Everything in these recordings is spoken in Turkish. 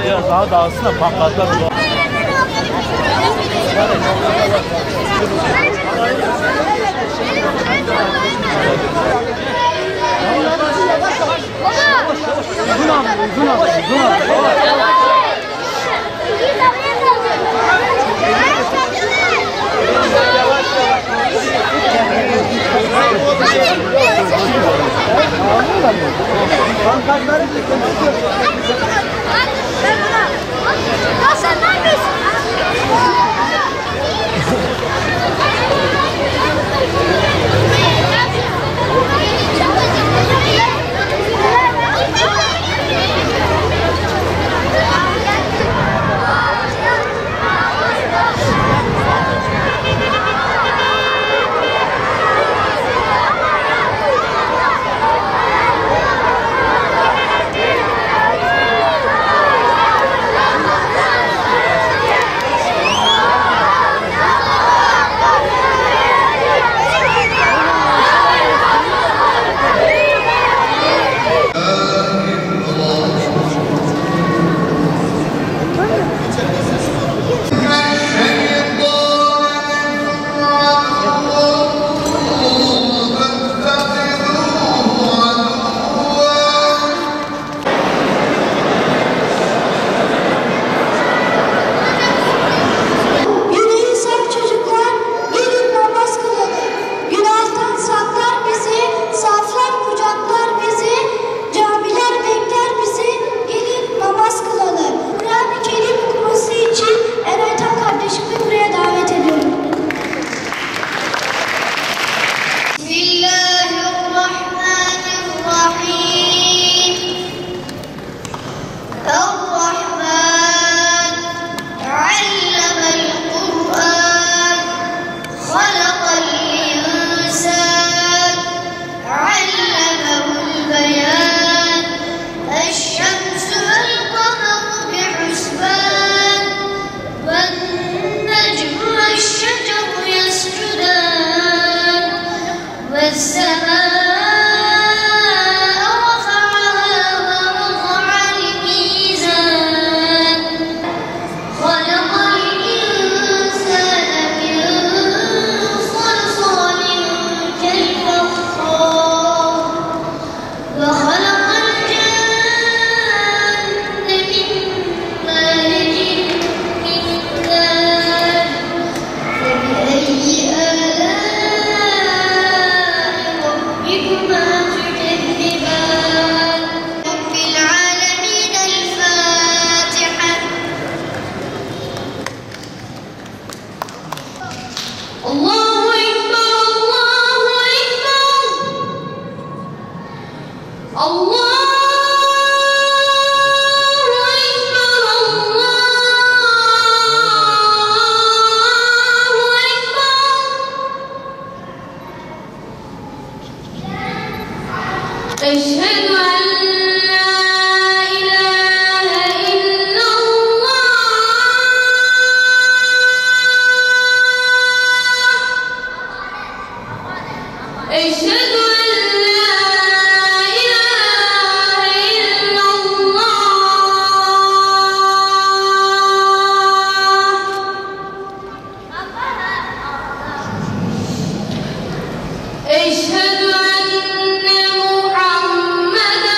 Biraz daha dağılsın da pankratlar olur. Uzun abi. Sen ne yapıyorsun? أشهد أن محمدًا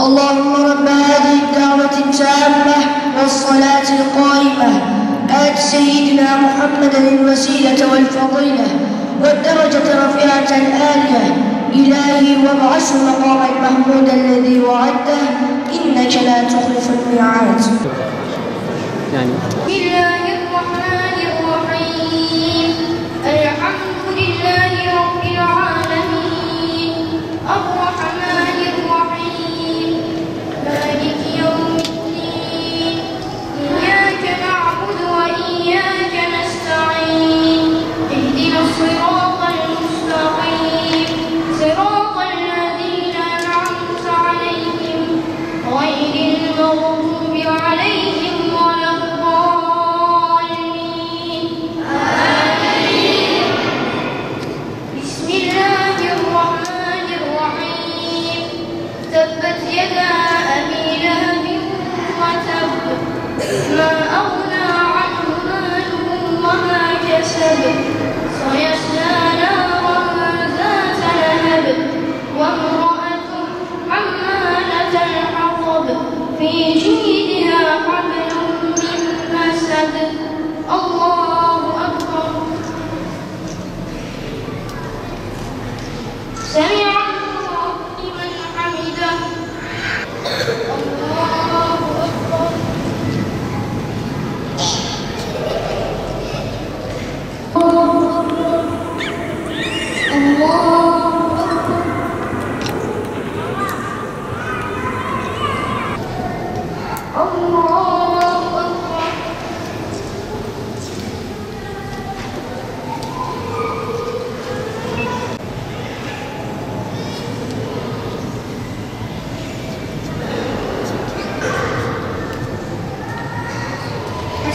اللهم رب هذه الدعوة التامة والصلاة القائمة آت سيدنا محمدا الوسيلة والفضيلة والدرجة الرفيعة العالية إلهي وابعثه مقاما محمودا الذي وعدته إنك لا تخلف الميعاد. بسم الله الرحمن الرحيم الحمد لله رب العالمين الرحمن الرحيم مالك يوم الدين إياك نعبد وإياك نستعين اهدنا الصراط المستقيم صراط الذين أنعمت عليهم غير المغضوب عليهم ولا الضالين آمين. بسم الله الرحمن الرحيم تبت يدا أبي لهب وتب ما أغنى عنه ماله وما كسب سيصلى نارا ذات لهب وامرأته حمالة الحطب في جيدها حبل من مسد الله أكبر. سمع الله لمن حمده الله أكبر.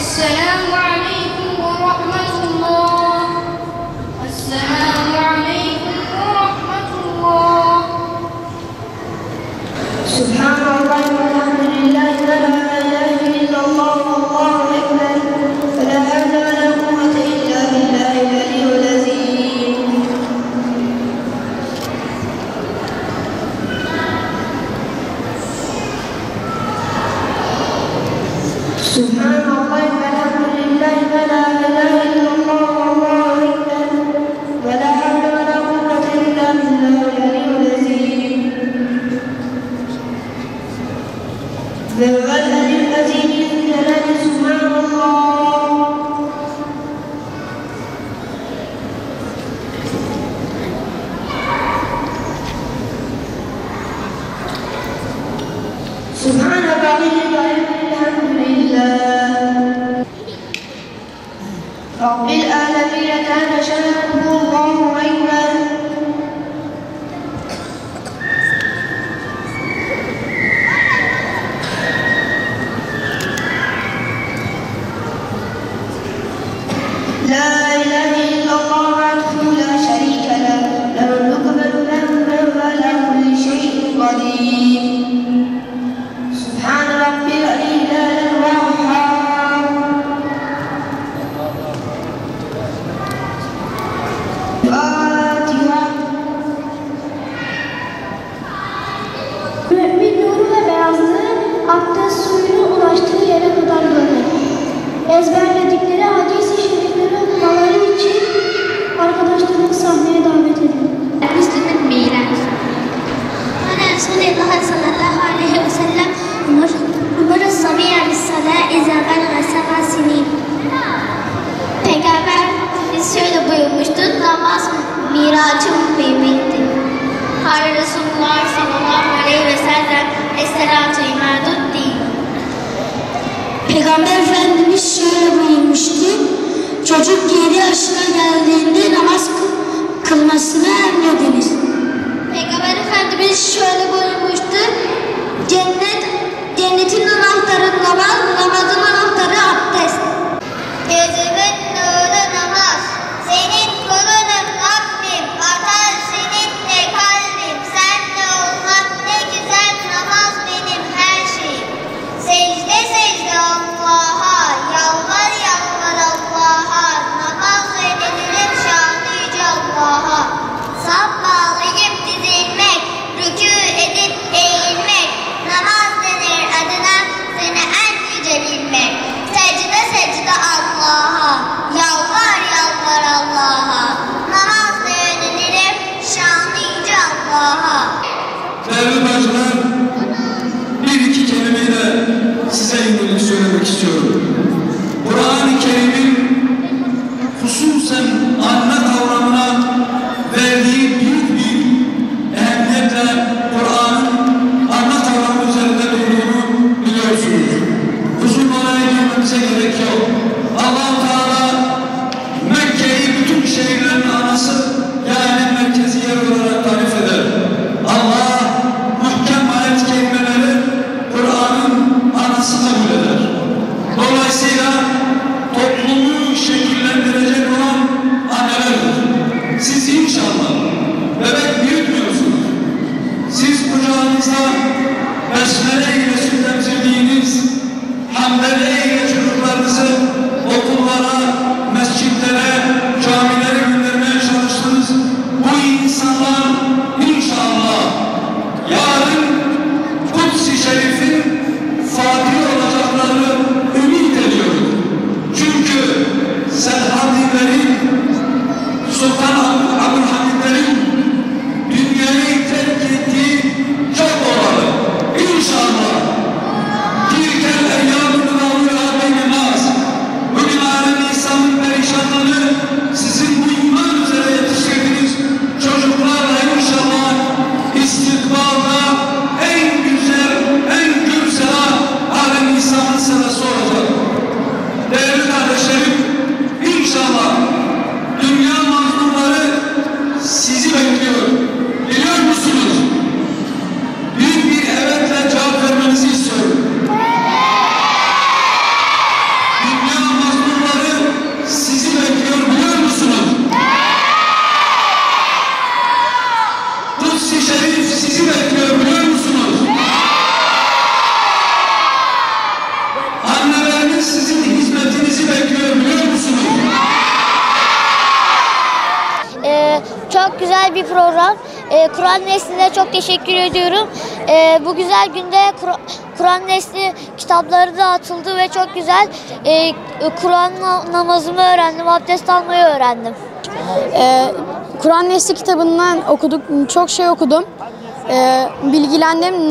السلام عليكم ورحمة الله. السلام عليكم ورحمة الله. سبحان الله والحمد لله ولا إله إلا الله والله أكبر ولا حول ولا قوة إلا بالله العلي العظيم. سبحان الله والحمد لله ولا إله إلا الله والله أكبر ولا حول ولا قوة إلا بالله العلي العظيم. وهو العلي العظيم الجلال سبحان الله. سبحان بعيد الحمد لله رب العالمين كان شأنه الله أكبر. لا إله إلا الله وحده لا شريك له له الملك وله على كل شيء قدير. سبحان ربي الأعلى الوهاب. فاتحة. Mümin nuru ve beyazlığı abdest suyunu ulaştığı yere kadar böyle. Ezberledikleri hadis-i şerifleri okumaları için arkadaşlarımı sahneye davet edin. Müslüm'ün Miraç. Ana Resulullah sallallahu aleyhi ve sellem umur sabiya bis salah iza balagha sab'a sinin. Peygamber şöyle buyurmuştu, namaz miracın mühimdir. Kâle Resulullah sallallahu aleyhi ve sellem es-salatu imadu'd-din. Peygamber Efendimiz şöyle buyurmuştu: çocuk 7 yaşına geldiğinde namaz kılmasını emrediniz. Peygamber Efendimiz şöyle buyurmuştu, cennetin anahtarı namaz, namazın anahtarı abdest. Gözümün nuru namaz, senin kulunum Rabbim, vatan seninle kalbim, senle olmak ne güzel, namaz benim her şeyim. Secde secde Allah'a, yalvar yalvar Allah'a, namaz edilir şanı yüce Allah'a. Saf bağlayıp dizilmek, rükû edip eğilmek, değerli bacılar, bir iki kelimeyle size yönelik söylemek istiyorum. Kur'an-ı Kerim'in hususen anne kavramına verdiği büyük bir ehemmiyetle Kur'an'ın anne kavramı üzerinde durduğunu biliyorsunuz. Uzun olaya girmemize gerek yok. Allah-u Teala Mekke'yi bütün şehirlerin anası, yani merkezi yer olarak tarif eder. Allah muhkem ayet kelimeleri Kur'an'ın anası kabul eder. Dolayısıyla toplumu şekillendirecek olan annelerdir. Siz inşallah bebek büyütmüyorsunuz. Siz kucağınızda besmele ile süt emzirdiğiniz, hamdele ile çocuklarınızı okullara, mescitlere, camilere göndermeye çalıştınız. Bu insanlar inşallah yarın Kuds-i Şerif'in fatihi olacaklarını ümit ediyorum. Çünkü Selhadilerin, Sultan Abdülhamidlerin dünyayı terk ettiği çok olalı. İnşallah Tilkel eyyâmını vâlûyâ beynenâs. Bugün alem İslam'ın perişanlığını sizin bu iman üzere yetiştirdiğiniz çocuklarla inşallah istikbalda en güzel, en gür sera alem İslam'ın serası olacak. Değerli kardeşlerim, inşallah dünya mazlumları sizi bekliyor. Biliyor musunuz? Büyük bir evetle cevap vermenizi istiyorum. Dünya mazlumları sizi bekliyor, biliyor musunuz? Kuds-i Şerif sizi bekliyor, biliyor musunuz? Anneleriniz sizin hizmetinizi bekliyor, biliyor musunuz? Çok güzel bir program. Kur'an Nesli'ne çok teşekkür ediyorum. Bu güzel günde Kur'an Nesli kitapları dağıtıldı ve çok güzel Kur'an namazımı öğrendim, abdest almayı öğrendim. Kur'an Nesli kitabından çok şey okudum. Bilgilendim,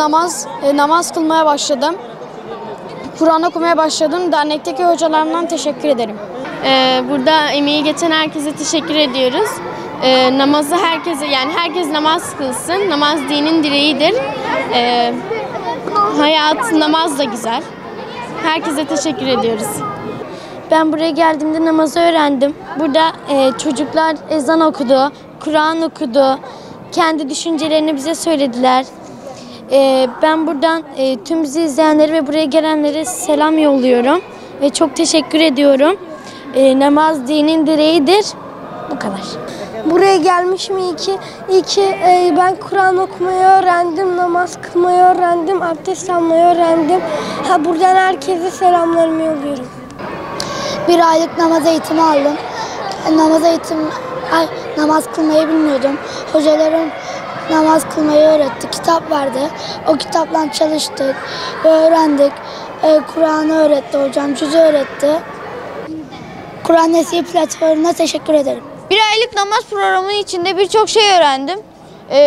namaz kılmaya başladım. Kur'an okumaya başladım. Dernekteki hocalarımdan teşekkür ederim. Burada emeği geçen herkese teşekkür ediyoruz. Namazı herkes namaz kılsın. Namaz dinin direğidir. Hayat namazla güzel. Herkese teşekkür ediyoruz. Ben buraya geldiğimde namazı öğrendim. Burada çocuklar ezan okudu, Kur'an okudu. Kendi düşüncelerini bize söylediler. Ben buradan tüm bizi izleyenleri ve buraya gelenlere selam yolluyorum. Ve çok teşekkür ediyorum. Namaz dinin direğidir. Bu kadar. Buraya gelmişim iyi ki ben Kur'an okumayı öğrendim, namaz kılmayı öğrendim, abdest almayı öğrendim. Buradan herkese selamlarımı yolluyorum. Bir aylık namaz eğitimi aldım. Namaz kılmayı bilmiyordum. Hocalarım namaz kılmayı öğretti, kitap verdi. O kitapla çalıştık ve öğrendik. Kur'an'ı öğretti hocam, cüzü öğretti. Kur'an Nesli platformuna teşekkür ederim. Bir aylık namaz programının içinde birçok şey öğrendim.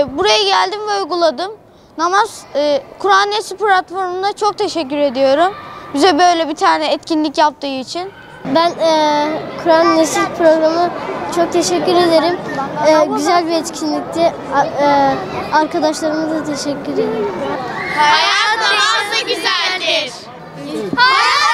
Buraya geldim ve uyguladım. Kur'an Nesli platformuna çok teşekkür ediyorum. Bize böyle bir tane etkinlik yaptığı için. Ben Kur'an Nesli programı çok teşekkür ederim. Güzel bir etkinlikti. Arkadaşlarıma da teşekkür ederim. Hayat namazla güzeldir. Hayat